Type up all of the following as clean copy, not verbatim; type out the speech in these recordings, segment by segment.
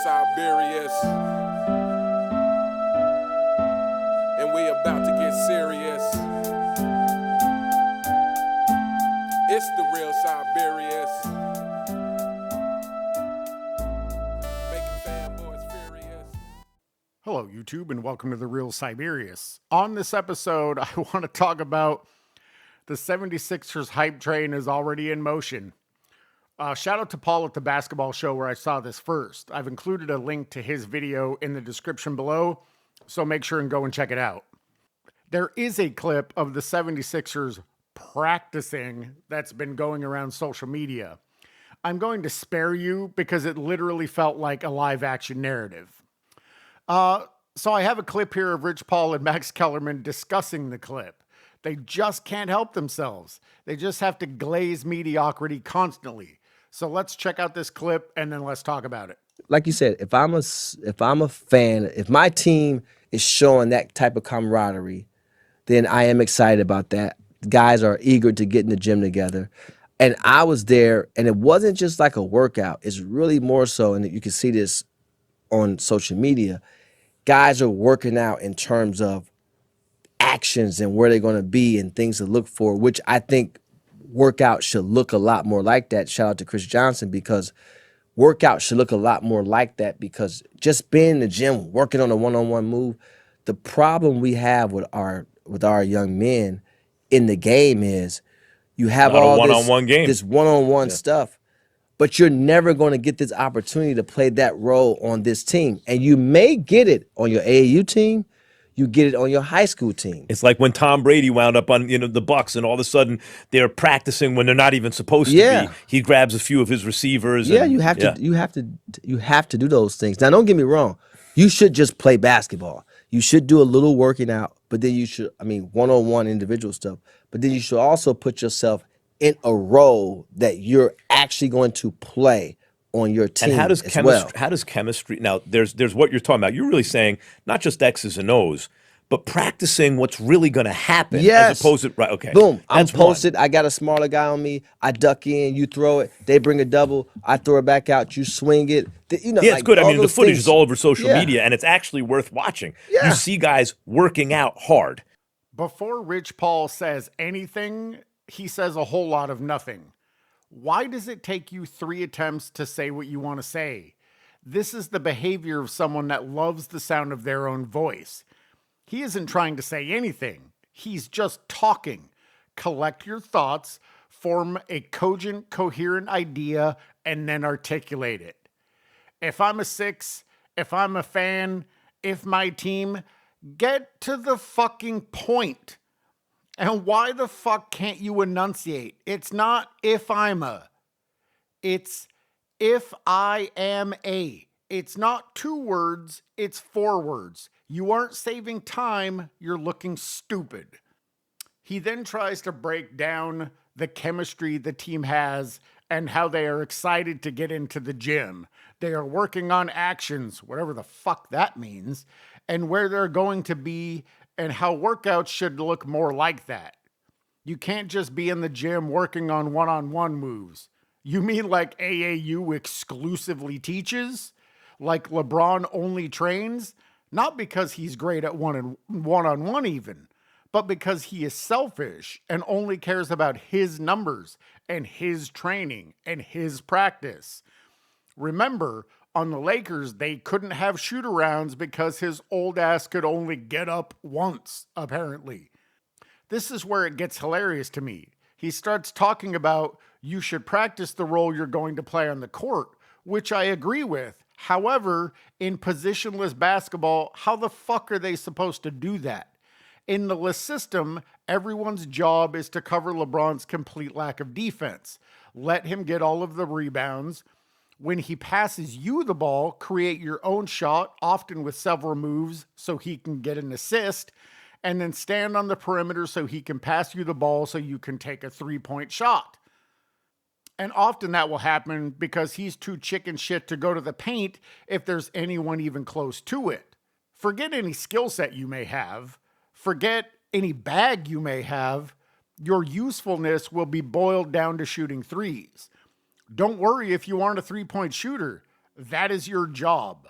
Siberius, and we about to get serious. It's the real Siberius, making fanboys furious. Hello, YouTube, and welcome to The Real Siberius. On this episode, I want to talk about the 76ers hype train is already in motion. Shout out to Paul at the basketball show where I saw this first. I've included a link to his video in the description below, so make sure and go and check it out. There is a clip of the 76ers practicing that's been going around social media. I'm going to spare you because it literally felt like a live action narrative. So I have a clip here of Rich Paul and Max Kellerman discussing the clip. They just can't help themselves. They just have to glaze mediocrity constantly. So let's check out this clip and then let's talk about it. Like you said, if I'm a fan, if my team is showing that type of camaraderie, then I am excited about that. Guys are eager to get in the gym together. And I was there, and it wasn't just like a workout. It's really more so, and you can see this on social media. Guys are working out in terms of actions and where they're going to be and things to look for, which I think workout should look a lot more like that. Shout out to Chris Johnson, because workout should look a lot more like that, because just being in the gym, working on a one-on-one move, the problem we have with our young men in the game is you have Not a all one-on-one game. this one-on-one stuff, but you're never going to get this opportunity to play that role on this team. And you may get it on your AAU team, you get it on your high school team. It's like when Tom Brady wound up on the Bucks, and all of a sudden they're practicing when they're not even supposed to be. He grabs a few of his receivers. Yeah, and, you have to do those things. Now, don't get me wrong. You should just play basketball. You should do a little working out, but then you should, one-on-one individual stuff. But then you should also put yourself in a role that you're actually going to play on your team. And how does as chemistry? well. How does chemistry? Now, there's what you're talking about. You're really saying not just X's and O's, but practicing what's really going to happen. Yes. As opposed to right. Okay. Boom. I'm That's one. posted. I got a smaller guy on me. I duck in. You throw it. They bring a double. I throw it back out. You swing it. Yeah, it's good. I all mean, the those footage things. is all over social Yeah. media, and it's actually worth watching. Yeah. You see guys working out hard. Before Rich Paul says anything, he says a whole lot of nothing. Why does it take you 3 attempts to say what you want to say? This is the behavior of someone that loves the sound of their own voice. He isn't trying to say anything. He's just talking. Collect your thoughts, form a cogent, coherent idea, and then articulate it. If I'm a 6, if I'm a fan, if my team, get to the fucking point. And why the fuck can't you enunciate? It's not if I'm a. It's if I am a. It's not 2 words, it's 4 words. You aren't saving time, you're looking stupid. He then tries to break down the chemistry the team has and how they are excited to get into the gym. They are working on actions, whatever the fuck that means, and where they're going to be and how workouts should look more like that. You can't just be in the gym working on one-on-one moves. You mean like AAU exclusively teaches? Like LeBron only trains? Not because he's great at one-on-one even, but because he is selfish and only cares about his numbers and his training and his practice. Remember, on the Lakers, they couldn't have shoot-arounds because his old ass could only get up once, apparently. This is where it gets hilarious to me. He starts talking about you should practice the role you're going to play on the court, which I agree with. However, in positionless basketball, how the fuck are they supposed to do that? In the list system, everyone's job is to cover LeBron's complete lack of defense. Let him get all of the rebounds. When he passes you the ball, create your own shot, often with several moves so he can get an assist, and then stand on the perimeter so he can pass you the ball so you can take a 3-point shot. And often that will happen because he's too chicken shit to go to the paint if there's anyone even close to it. Forget any skill set you may have. Forget any bag you may have. Your usefulness will be boiled down to shooting threes. Don't worry if you aren't a 3-point shooter. That is your job.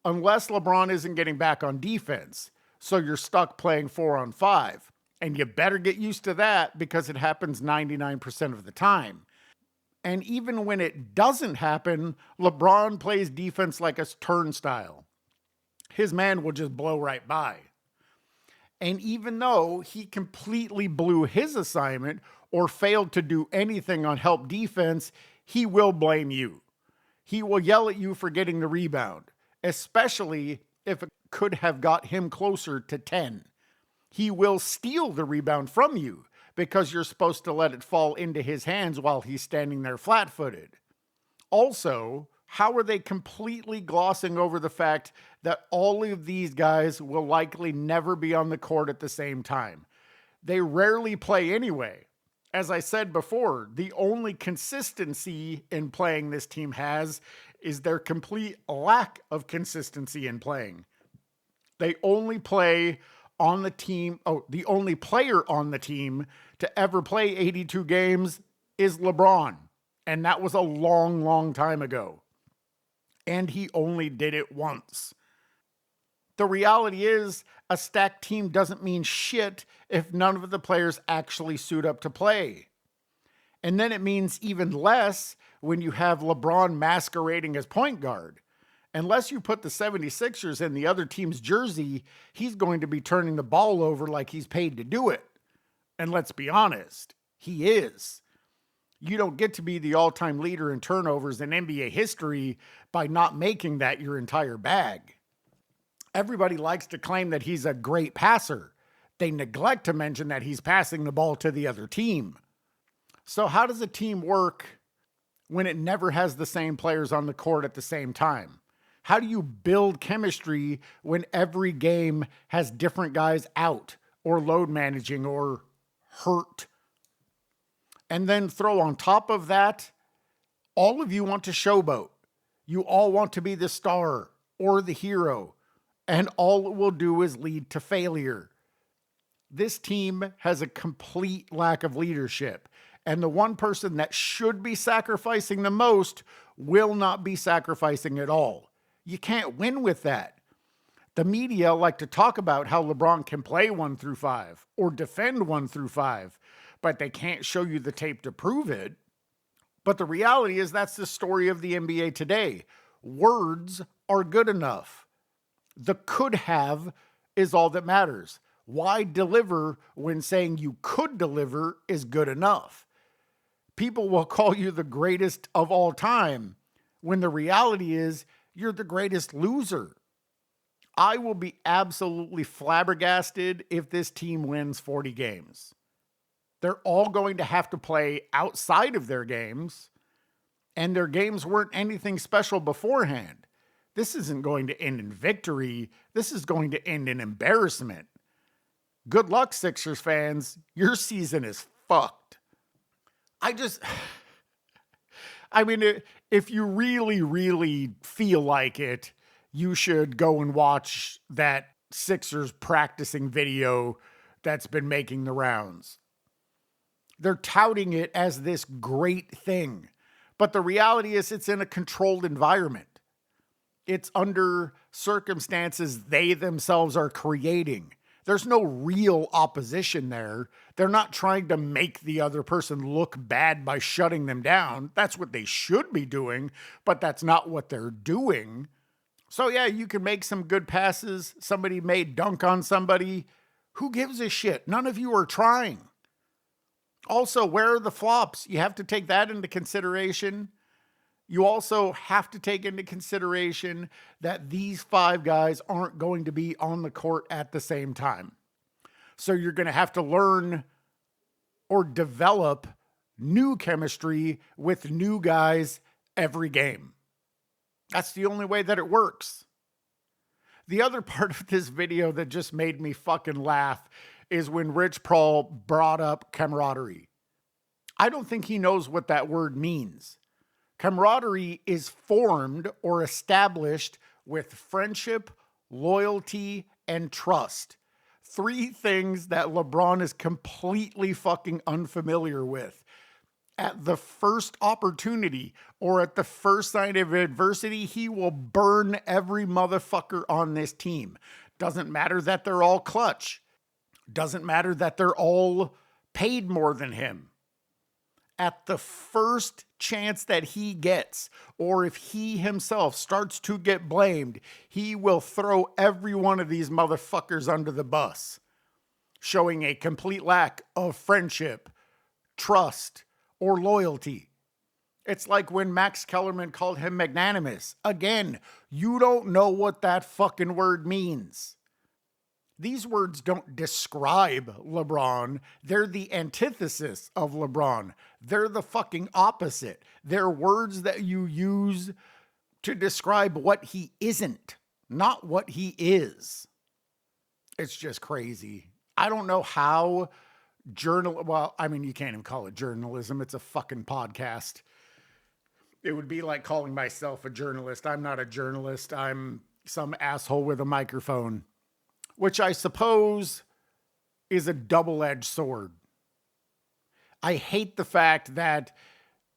Unless LeBron isn't getting back on defense. So you're stuck playing 4-on-5. And you better get used to that because it happens 99% of the time. And even when it doesn't happen, LeBron plays defense like a turnstile. His man will just blow right by. And even though he completely blew his assignment or failed to do anything on help defense, he will blame you. He will yell at you for getting the rebound, especially if it could have got him closer to 10. He will steal the rebound from you because you're supposed to let it fall into his hands while he's standing there flat-footed. Also, how are they completely glossing over the fact that all of these guys will likely never be on the court at the same time? They rarely play anyway. As I said before, the only consistency in playing this team has is their complete lack of consistency in playing. They only play on the team. Oh, the only player on the team to ever play 82 games is LeBron. And that was a long, long time ago. And he only did it once. The reality is, a stacked team doesn't mean shit if none of the players actually suit up to play. And then it means even less when you have LeBron masquerading as point guard. Unless you put the 76ers in the other team's jersey, he's going to be turning the ball over like he's paid to do it. And let's be honest, he is. You don't get to be the all-time leader in turnovers in NBA history by not making that your entire bag. Everybody likes to claim that he's a great passer. They neglect to mention that he's passing the ball to the other team. So how does a team work when it never has the same players on the court at the same time? How do you build chemistry when every game has different guys out or load managing or hurt? And then throw on top of that, all of you want to showboat. You all want to be the star or the hero, and all it will do is lead to failure. This team has a complete lack of leadership, and the one person that should be sacrificing the most will not be sacrificing at all. You can't win with that. The media like to talk about how LeBron can play 1-5 or defend 1-5, but they can't show you the tape to prove it. But the reality is that's the story of the NBA today. Words are good enough. The could have is all that matters. Why deliver when saying you could deliver is good enough? People will call you the greatest of all time when the reality is you're the greatest loser. I will be absolutely flabbergasted if this team wins 40 games. They're all going to have to play outside of their games, and their games weren't anything special beforehand. This isn't going to end in victory. This is going to end in embarrassment. Good luck, Sixers fans. Your season is fucked. If you really, really feel like it, you should go and watch that Sixers practicing video that's been making the rounds. They're touting it as this great thing. But the reality is it's in a controlled environment. It's under circumstances they themselves are creating. There's no real opposition there. They're not trying to make the other person look bad by shutting them down. That's what they should be doing, but that's not what they're doing. So yeah, you can make some good passes. Somebody may dunk on somebody. Who gives a shit? None of you are trying. Also, where are the flops? You have to take that into consideration. You also have to take into consideration that these 5 guys aren't going to be on the court at the same time. So you're going to have to learn or develop new chemistry with new guys every game. That's the only way that it works. The other part of this video that just made me fucking laugh is when Rich Paul brought up camaraderie. I don't think he knows what that word means. Camaraderie is formed or established with friendship, loyalty, and trust. 3 things that LeBron is completely fucking unfamiliar with. At the first opportunity or at the first sign of adversity, he will burn every motherfucker on this team. Doesn't matter that they're all clutch. Doesn't matter that they're all paid more than him. At the first chance that he gets, or if he himself starts to get blamed, he will throw every one of these motherfuckers under the bus, showing a complete lack of friendship, trust, or loyalty. It's like when Max Kellerman called him magnanimous. Again, you don't know what that fucking word means. These words don't describe LeBron. They're the antithesis of LeBron. They're the fucking opposite. They're words that you use to describe what he isn't, not what he is. It's just crazy. I don't know how you can't even call it journalism. It's a fucking podcast. It would be like calling myself a journalist. I'm not a journalist. I'm some asshole with a microphone, which I suppose is a double-edged sword. I hate the fact that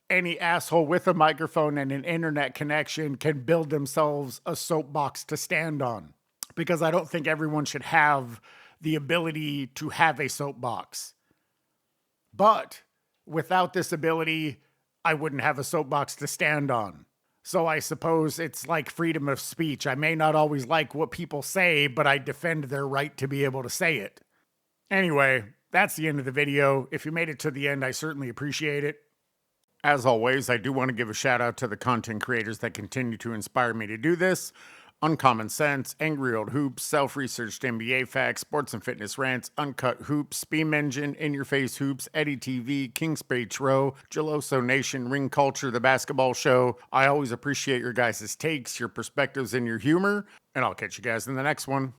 any asshole with a microphone and an internet connection can build themselves a soapbox to stand on, because I don't think everyone should have the ability to have a soapbox. But without this ability, I wouldn't have a soapbox to stand on. So I suppose it's like freedom of speech. I may not always like what people say, but I defend their right to be able to say it. Anyway, that's the end of the video. If you made it to the end, I certainly appreciate it. As always, I do want to give a shout out to the content creators that continue to inspire me to do this. Uncommon Sense, Angry Old Hoops, Self-Researched NBA Facts, Sports and Fitness Rants, Uncut Hoops, Beam Engine, In Your Face Hoops, Eddie TV, King Spates Row, Geloso Nation, Ring Culture, The Basketball Show. I always appreciate your guys' takes, your perspectives, and your humor, and I'll catch you guys in the next one.